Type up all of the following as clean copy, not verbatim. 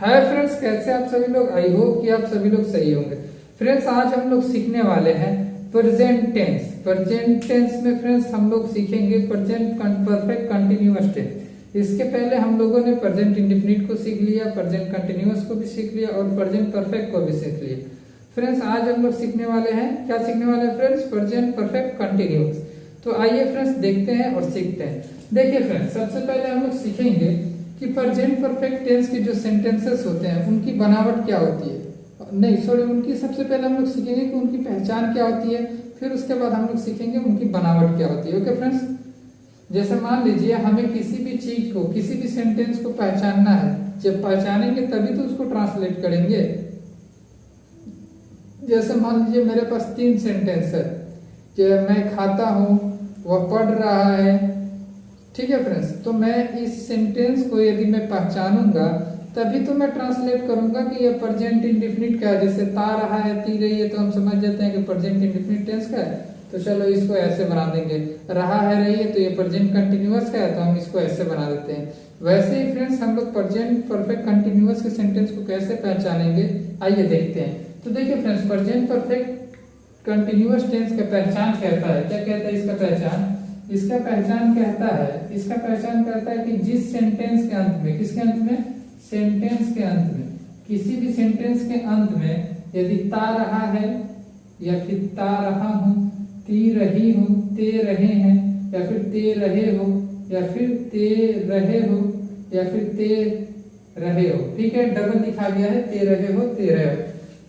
Hi friends, कैसे आप सभी लोग। आई होप कि आप सभी लोग सही होंगे। फ्रेंड्स, आज हम लोग सीखने वाले हैं प्रेजेंट टेंस। प्रेजेंट टेंस में फ्रेंड्स हम लोग सीखेंगे प्रेजेंट परफेक्ट कंटिन्यूअस टेंस। इसके पहले हम लोगों ने प्रेजेंट इंडेफिनिट को सीख लिया, प्रेजेंट कंटिन्यूअस को भी सीख लिया और प्रेजेंट परफेक्ट को भी सीख लिया। फ्रेंड्स, आज हम लोग सीखने वाले हैं, क्या सीखने वाले हैं फ्रेंड्स? Present perfect continuous. तो आइए फ्रेंड्स देखते हैं और सीखते हैं। देखिए फ्रेंड्स, सबसे पहले हम लोग सीखेंगे कि प्रेजेंट परफेक्ट टेंस के जो सेंटेंसेस होते हैं उनकी बनावट क्या होती है। नहीं सॉरी, उनकी सबसे पहले हम लोग सीखेंगे कि उनकी पहचान क्या होती है, फिर उसके बाद हम लोग सीखेंगे उनकी बनावट क्या होती है। ओके फ्रेंड्स, जैसे मान लीजिए हमें किसी भी चीज को, किसी भी सेंटेंस को पहचानना है। जब पहचानेंगे तभी तो उसको ट्रांसलेट करेंगे। जैसे मान लीजिए मेरे पास 3 सेंटेंस है कि मैं खाता हूँ, वह पढ़ रहा है। ठीक है फ्रेंड्स, तो मैं इस सेंटेंस को यदि मैं पहचानूंगा तभी तो मैं ट्रांसलेट करूंगा कि ये प्रेजेंट इंडेफिनिट का है। जैसे ता रहा है, ती रही है, तो हम समझ जाते हैं कि प्रेजेंट इंडेफिनिट टेंस का है। तो चलो इसको ऐसे बना देंगे। रहा है, रही है, तो ये प्रेजेंट कंटिन्यूअस का है, तो हम इसको ऐसे बना देते हैं। वैसे ही फ्रेंड्स हम लोग प्रेजेंट परफेक्ट कंटिन्यूअस के सेंटेंस को कैसे पहचानेंगे, आइए देखते हैं। तो देखिए friends, present perfect continuous tense का पहचान कहता है, क्या कहता है इसका पहचान? इसका पहचान कहता है कि जिस सेंटेंस के अंत में, किसके अंत में? सेंटेंस के अंत में, किसी भी सेंटेंस के अंत में यदि ता रहा है या फिर ता रहा हूं, ती रही हूं, ते रहे हैं, या फिर ते रहे हो, या फिर ते रहे हो, या फिर ते रहे हो। ठीक है, डबल लिखा गया है, ते रहे हो, ते रहे हो।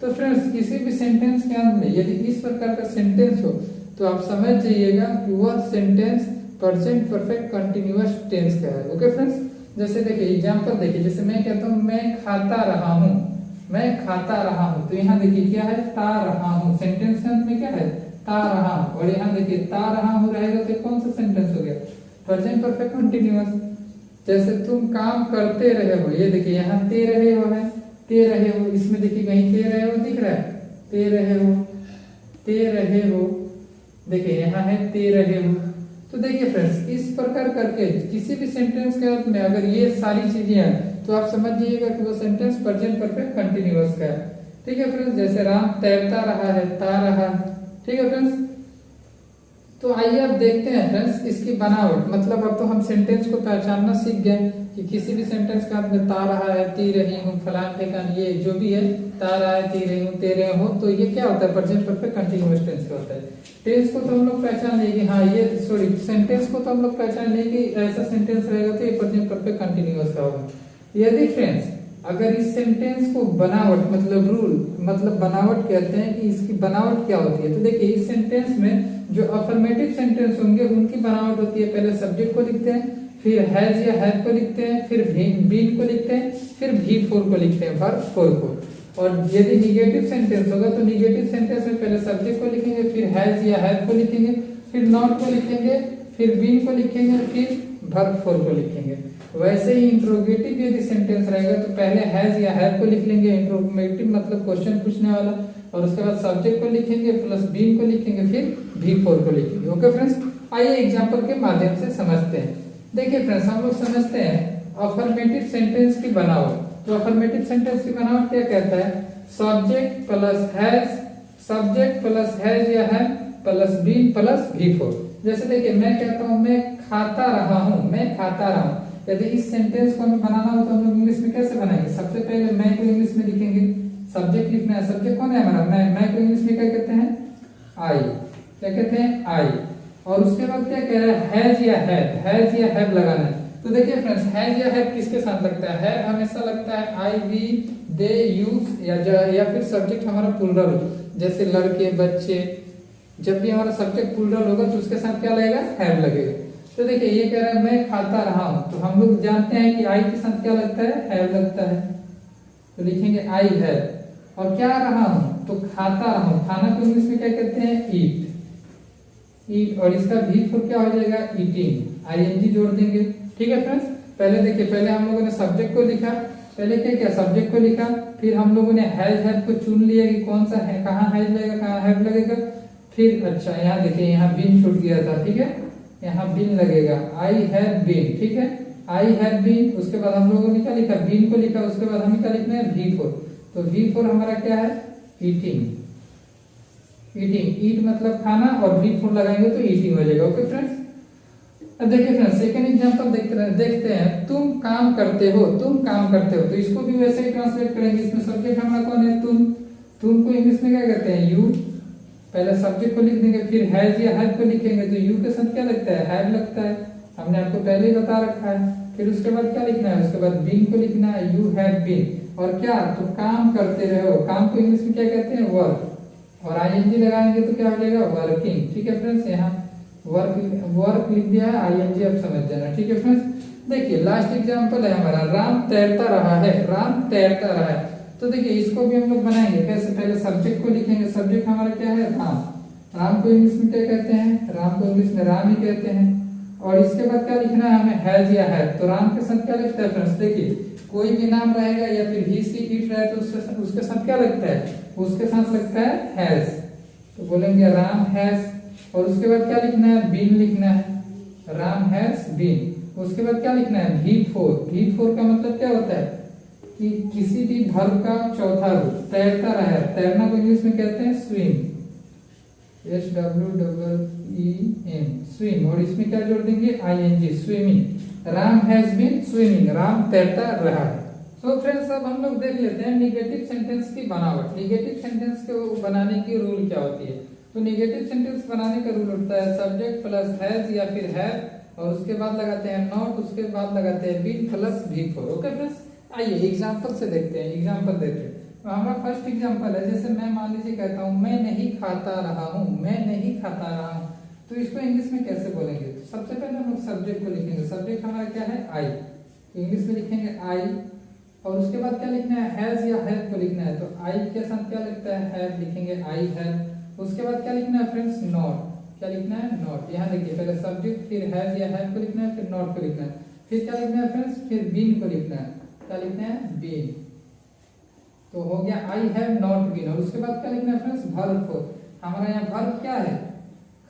तो फ्रेंड्स, किसी भी सेंटेंस के अंत में यदि इस प्रकार का सेंटेंस हो तो आप समझ जाइएगा कि वह sentence present perfect continuous tense का है। ओके फ्रेंड्स, जैसे देखिए एग्जांपल देखिए, जैसे मैं कहता हूं मैं खाता रहा हूं, मैं खाता रहा हूं, तो यहाँ देखिए क्या है? ता रहा हूं। सेंटेंस के अंत में क्या है? ता रहा हूं। और यहाँ देखिए ता रहा हूं रहेगा तो कौन सा सेंटेंस हो गया? Present perfect continuous. जैसे तुम काम करते रहे हो, ये देखिए यहाँ ते रहे हो है, ते रहे हो, इसमें देखिए कहीं ते रहे हो दिख रहा है, ते रहे हो, ते रहे हो, देखिए यहाँ है ते रहे हो। तो देखिए फ्रेंड्स, इस प्रकार करके किसी भी सेंटेंस के अंत में अगर ये सारी चीजें हैं तो आप समझ जाइएगा कि वो सेंटेंस प्रेजेंट परफेक्ट कंटिन्यूअस का है। ठीक है फ्रेंड्स, जैसे राम तैरता रहा है, ता रहा है। ठीक है फ्रेंड्स, तो आइए अब देखते हैं फ्रेंड्स इसकी बनावट। मतलब अब तो हम सेंटेंस को पहचानना सीख गए कि किसी भी सेंटेंस का अंत में ता रहा है, ती रही हूँ, फलान ठेकान, ये जो भी है, ता रहा है, ती रही हूँ, ते रहे हो, तो ये क्या होता है? प्रेजेंट परफेक्ट कंटिन्यूअस टेंस का होता है। टेंस को तो हम लोग पहचान लेंगे, हाँ ये सॉरी सेंटेंस को तो हम लोग पहचान लेंगे, ऐसा सेंटेंस रहेगा तो ये प्रेजेंट परफेक्ट कंटिन्यूअस का होगा। यदि फ्रेंड्स अगर इस सेंटेंस को बनावट मतलब रूल मतलब बनावट कहते हैं कि इसकी बनावट क्या होती है। तो देखिए इस सेंटेंस में जो अफर्मेटिव सेंटेंस होंगे उनकी बनावट होती है, पहले सब्जेक्ट को लिखते हैं, फिर हैज या हैव को लिखते हैं, फिर बीन को लिखते हैं, फिर V4 को लिखते हैं, वर्ब 4 को। और यदि निगेटिव सेंटेंस होगा तो निगेटिव सेंटेंस में पहले सब्जेक्ट को लिखेंगे, फिर हैज या हैव को लिखेंगे, फिर नॉट को लिखेंगे, फिर बीन को लिखेंगे, फिर वर्ब 4 को लिखेंगे। वैसे ही इंट्रोगेटिव यदि सेंटेंस रहेगा तो पहले हैज या हैव को लिख लेंगे, इंट्रोगेटिव मतलब क्वेश्चन पूछने वाला, और उसके बाद सब्जेक्ट को लिखेंगे प्लस बीन को लिखेंगे, फिर V4 को लिखेंगे। ओके फ्रेंड्स, आइए एग्जांपल के माध्यम से समझते हैं। देखिए फ्रेंड्स, हम लोग समझते हैं अफर्मेटिव सेंटेंस की बनावट। तो अफर्मेटिव सेंटेंस की बनावट क्या कहता है? Subject plus has, subject plus has या have plus been plus V4। जैसे देखिए मैं कहता हूं मैं खाता रहा हूं, मैं खाता रहा हूं। यदि इस सेंटेंस को हमें बनाना हो तो हम लोग इंग्लिश में कैसे बनाएंगे? सबसे पहले मैं को इंग्लिश में लिखेंगे, सब्जेक्ट लिखना है, सब्जेक्ट कौन है हमारा? मैं को इंग्लिश में क्या कहते हैं? आई। क्या कहते हैं? आई। और उसके बाद क्या कह रहा है? हैज या हैव, हैज या हैव लगाना है। तो देखिए फ्रेंड्स, हैज या हैव किसके साथ लगता है? हैव हमेशा लगता है आई, वी, दे, यूज या फिर सब्जेक्ट हमारा प्लूरल, जैसे लड़के, बच्चे। जब भी हमारा सब्जेक्ट प्लूरल होगा तो उसके साथ क्या लगेगा? हैव लगेगा। तो देखिए ये कह रहा है मैं खाता रहा हूं, तो हम लोग जानते हैं कि आई के साथ क्या लगता है? हैव लगता है, तो लिखेंगे आई हैव। और क्या रहा हूं? तो खाता रहा हूं। खाना को इंग्लिश में क्या कहते हैं? ईट, ईट। और इसका V4 क्या हो जाएगा? ईटिंग, ING जोड़ देंगे। ठीक है फ्रेंड्स, पहले देखिए पहले हम लोगों ने सब्जेक्ट को लिखा, पहले क्या किया? सब्जेक्ट को लिखा, फिर हम लोगों ने हैज हैव को चुन लिया कि कौन सा है, कहाँ हैज लगेगा, कहाँ हैव लगेगा। फिर अच्छा यहाँ देखिए यहाँ बीन छूट गया था, ठीक है, यहाँ बीन लगेगा, आई हैव बीन। ठीक है, आई हैव बीन, उसके बाद हम लोगों ने क्या लिखा, बीन को लिखा, उसके बाद हमें क्या लिखना है, V4। तो V4 हमारा क्या है, ईटिंग। ईटिंग, ईट मतलब खाना, और V4 लगाएंगे तो ईटिंग हो जाएगा। ओके फ्रेंड्स, अब देखिए फ्रेंड्स सेकंड एग्जांपल देखते हैं। तुम काम करते हो, तुम काम करते हो, तो इसको भी वैसे ही ट्रांसलेट करेंगे। इसमें सब्जेक्ट हमारा कौन है, तुम। तुम को इंग्लिश में क्या कहते हैं, यू। पहले सब्जेक्ट को लिख देंगे, फिर हैज या हैव को लिखेंगे, तो यू के साथ क्या लगता है, हैव लगता है, हमने आपको पहले ही बता रखा है। फिर उसके बाद क्या लिखना है, उसके बाद बीन को लिखना है, यू हैव बीन। और क्या, तो काम करते रहे हो, काम को इंग्लिश में क्या कहते हैं, वर्क। और आईएनजी लगाएंगे तो क्या हो जाएगा, वर्किंग। ठीक है फ्रेंड्स, यहाँ वर्क लिख दिया है, आईएनजी अब समझ जाना। ठीक है फ्रेंड्स, देखिए लास्ट एग्जांपल है हमारा, राम तैरता रहा है। राम तैरता रहा है, तो देखिए इसको भी हम लोग बनाएंगे कैसे, पहले सब्जेक्ट को लिखेंगे। सब्जेक्ट हमारा क्या है, राम। राम को इंग्लिश में क्या कहते हैं, राम को इंग्लिश में राम ही कहते हैं। और इसके बाद क्या लिखना है हमें, हैज या हैव। तो राम के साथ क्या लिखता है फ्रेंड्स, देखिए कोई भी नाम रहेगा या फिर ही सी इट रहे तो उसके साथ क्या लगता है, उसके साथ लगता है हैज। तो बोलेंगे राम हैज। और उसके बाद क्या लिखना है, बीन लिखना है, राम हैज बीन। उसके बाद क्या लिखना है, V4। V4 का मतलब क्या होता है कि किसी भी वर्ब का चौथा रूप, तैरता रहा है। तैरना को इंग्लिश में कहते हैं स्विम, SWEEM, स्विम। और इसमें क्या जोड़ देंगे, ING, swimming. Ram has been swimming, Ram तैरता रहा है। तो फ्रेंड्स अब हम लोग देख लेते हैं निगेटिव सेंटेंस की बनावट। निगेटिव सेंटेंस को बनाने की रूल क्या होती है। तो निगेटिव सेंटेंस बनाने का रूल होता है सब्जेक्ट प्लस हैज या फिर हैव, और उसके बाद लगाते हैं नॉट, उसके बाद लगाते हैं been plus V4। Okay friends, आइए एग्जांपल से देखते हैं। एग्जांपल देखते हैं, तो हमारा फर्स्ट एग्जांपल है, जैसे मैं मान लीजिए कहता हूँ मैं नहीं खाता रहा हूँ, मैं नहीं खाता रहा हूँ। तो इसको इंग्लिश में कैसे बोलेंगे, तो सबसे पहले हम लोग सब्जेक्ट को लिखेंगे। सब्जेक्ट हमारा क्या है, आई। इंग्लिश में लिखेंगे आई, और उसके बाद क्या लिखना है, हैज या हैव को लिखना है। तो आई के साथ क्या लगता है, हैव लिखेंगे, आई हैव। उसके बाद क्या लिखना है फ्रेंड्स, नॉट। क्या लिखना है, नॉट। यहाँ देखिए पहले सब्जेक्ट, फिर हैज या हैव को लिखना है, फिर नॉट को लिखना है, फिर क्या लिखना है फ्रेंड्स, फिर बीन को लिखना है। क्या लिखना है, बीन। तो हो गया आई हैव नॉट बीन। और उसके बाद क्या लिखना है फ्रेंड्स, वर्ब। हमारा यहाँ वर्ब क्या है,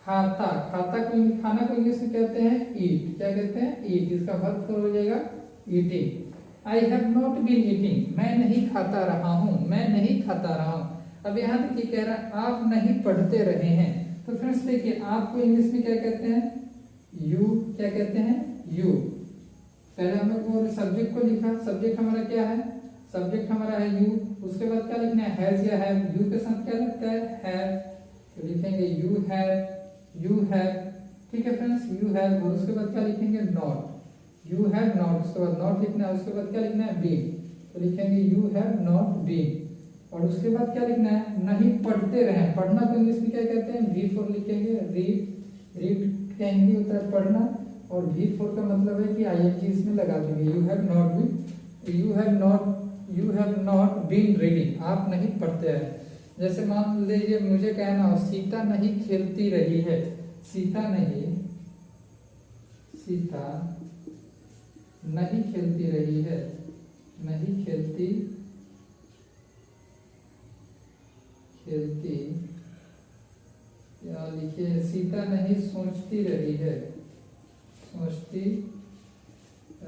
खाता। खाता को, खाना को इंग्लिश में कहते हैं ईट। क्या कहते हैं, ईट। इसका वर्ब हो जाएगा eating. I have not been eating, मैं नहीं खाता रहा हूँ, मैं नहीं खाता रहा हूँ। अब यहाँ देखिए कह रहा है आप नहीं पढ़ते रहे हैं। तो फ्रेंड्स देखिए आपको इंग्लिश में क्या कहते हैं, यू। क्या कहते हैं, यू। पहले हम लोग सब्जेक्ट को लिखा, सब्जेक्ट हमारा क्या है, सब्जेक्ट हमारा है यू। उसके बाद क्या लिखना है, हैज या हैव। यू के साथ क्या लगता है, हैव। तो लिखेंगे यू हैव, यू हैव। ठीक है फ्रेंड्स, यू हैव। और उसके बाद क्या लिखेंगे, नॉट। यू हैव नॉट, उसके बाद नॉट लिखना है। उसके बाद क्या लिखना है, बीन। तो लिखेंगे यू हैव नॉट बीन। और उसके बाद क्या लिखना है, नहीं पढ़ते रहे। पढ़ना को इंग्लिश में क्या कहते हैं, V4 लिखेंगे, रीड। रीड का हिंदी होता है पढ़ना, और V4 का मतलब है कि ING इसमें लगा देंगे। You have not been, you have not been reading, आप नहीं पढ़ते हैं। जैसे मान लीजिए मुझे कहना हो सीता नहीं खेलती रही है। सीता नहीं खेलती रही है, नहीं खेलती या लिखिए सीता नहीं सोचती रही है, सोचती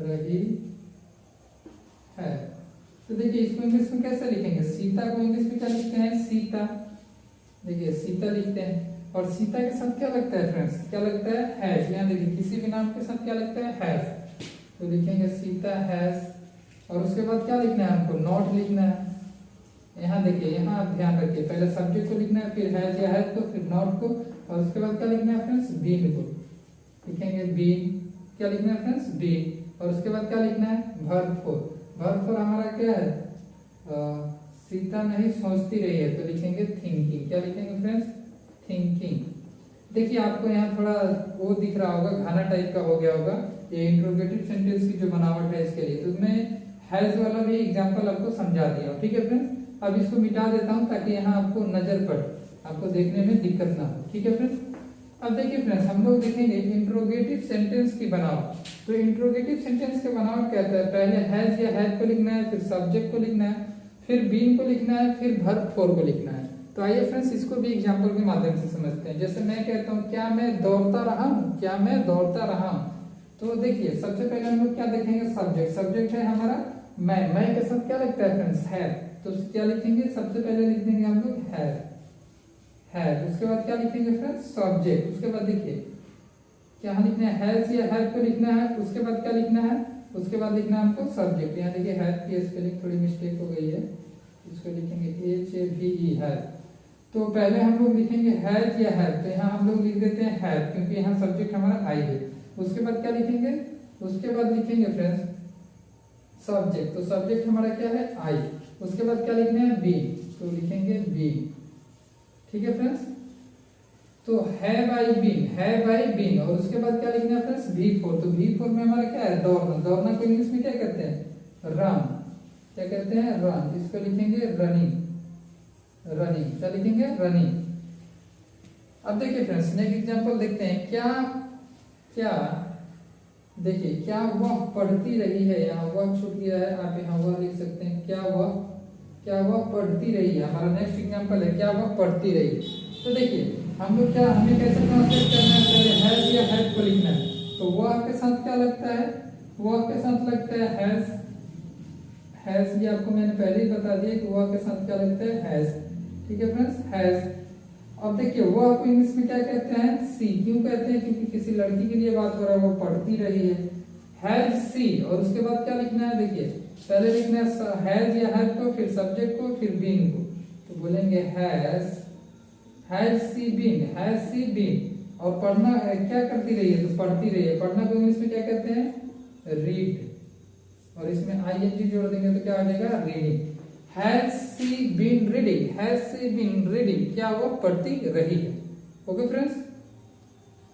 रही है। तो देखिए इसको इंग्लिश में कैसे लिखेंगे, सीता को इंग्लिश में क्या लिखते हैं, सीता। देखिए सीता लिखते हैं, और सीता के साथ क्या लगता है फ्रेंड्स, क्या लगता है, हैज। यहाँ देखिए किसी भी नाम के साथ क्या लगता है, हैज। तो लिखेंगे सीता हैज। और उसके बाद क्या लिखना है हमको, नॉट लिखना है। यहाँ देखिए, यहाँ आप ध्यान रखिए, पहले सब्जेक्ट को लिखना है, फिर हैज या हैज को, फिर नॉट को, और उसके बाद क्या लिखना है फ्रेंड्स, बीन को। लिखेंगे बीन। क्या लिखना है फ्रेंड्स, बीन। और उसके बाद क्या लिखना है, वर्ब फोर। वर्ब फोर हमारा क्या है, सीता नहीं सोचती रही है, तो लिखेंगे थिंकिंग। क्या लिखेंगे फ्रेंड्स, थिंकिंग। देखिए आपको यहाँ थोड़ा वो दिख रहा होगा, घाना टाइप का हो गया होगा, ये इंट्रोगेटिव सेंटेंस की जो बनावट है इसके लिए। तो मैं हैज वाला भी एग्जांपल आपको समझा दिया हूँ। ठीक है फ्रेंड्स, अब इसको मिटा देता हूँ ताकि यहाँ आपको नजर पड़े, आपको देखने में दिक्कत ना हो। ठीक है फ्रेंड्स, अब देखिए फ्रेंड्स हम लोग देखेंगे इंट्रोगेटिव सेंटेंस की बनावट। तो इंट्रोगेटिव सेंटेंस की बनावट कहता है, पहले हैज या हैव को लिखना है, फिर सब्जेक्ट को लिखना है, फिर बीन को लिखना है, फिर वर्ब फोर को लिखना है। तो आइए फ्रेंड्स इसको भी एग्जांपल के माध्यम से समझते हैं। जैसे मैं कहता हूँ क्या मैं दौड़ता रहा हूँ, क्या मैं दौड़ता रहा हूँ। तो देखिए सबसे पहले हम लोग क्या देखेंगे, सब्जेक्ट। सब्जेक्ट है हमारा मैं के साथ क्या लगता है फ्रेंड्स, है। तो क्या लिखेंगे, सबसे पहले लिख देंगे हम लोग है। उसके बाद क्या लिखेंगे फ्रेंड्स, सब्जेक्ट। उसके बाद देखिए क्या लिखना है, हैज या हैव को लिखना है। उसके बाद क्या लिखना है, उसके बाद लिखना है हमको सब्जेक्ट। यहाँ देखिए हैव की स्पेलिंग थोड़ी मिस्टेक हो गई है, इसको लिखेंगे HAVE है। तो पहले हम लोग लिखेंगे हैज या हैव, तो यहाँ हम लोग लिख देते हैं हैव क्योंकि यहाँ सब्जेक्ट हमारा आई है। उसके बाद क्या लिखेंगे, उसके बाद लिखेंगे फ्रेंड्स सब्जेक्ट। तो सब्जेक्ट हमारा क्या है, आई। उसके बाद क्या लिखना है, बी, तो लिखेंगे बी। ठीक है फ्रेंड्स, तो हैव आई बीन। और उसके बाद क्या लिखना है फ्रेंड्स, V4। तो V4 में हमारा क्या है, दौड़ना। दौड़ना को इंग्लिश में क्या कहते हैं, रन। क्या कहते हैं, रन। इसको लिखेंगे रनिंग। क्या लिखेंगे, रनिंग। अब देखिए फ्रेंड्स नेक्स्ट एग्जांपल देखते हैं। क्या देखिए, क्या वह पढ़ती रही है, यहाँ वह छूट गया है, आप यहाँ वह लिख सकते हैं। क्या वह पढ़ती रही है, हमारा नेक्स्ट एग्जांपल है क्या वह पढ़ती रही। तो देखिए हम लोग क्या, हमें कैसे ट्रांसलेट करना है, पहले हैज या हैव को लिखना है। तो वह के साथ क्या लगता है, वह के साथ लगता है हैज। ये आपको मैंने पहले ही बता दिया कि वह के साथ क्या लगता है, हैज। ठीक है फ्रेंड्स, हैज। अब देखिए वह को इंग्लिश में क्या कहते हैं, सी। क्यों कहते हैं, क्योंकि किसी लड़की के लिए बात हो रहा है, वो पढ़ती रही है, हैज सी। और उसके बाद क्या लिखना है, देखिए पहले लिखना है हैज या हैव को, फिर सब्जेक्ट को, फिर बीन को। तो बोलेंगे हैज सी बीन। और पढ़ना क्या करती रही है, तो पढ़ती रही है। पढ़ना को इंग्लिश में क्या कहते हैं, रीड। और इसमें ING जोड़ देंगे तो क्या आ जाएगा, reading. Has she been reading, क्या वो पढ़ती रही है। ओके फ्रेंड्स,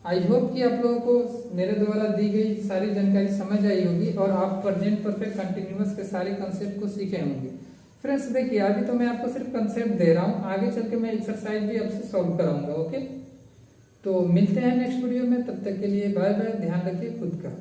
आई होप कि आप लोगों को मेरे द्वारा दी गई सारी जानकारी समझ आई होगी और आप प्रेजेंट परफेक्ट कंटिन्यूअस के सारे कंसेप्ट को सीखे होंगे। फ्रेंड्स देखिए अभी तो मैं आपको सिर्फ कंसेप्ट दे रहा हूँ, आगे चल के मैं एक्सरसाइज भी आपसे सॉल्व कराऊंगा। ओके, तो मिलते हैं नेक्स्ट वीडियो में, तब तक के लिए बाय बाय, ध्यान रखिए खुद का।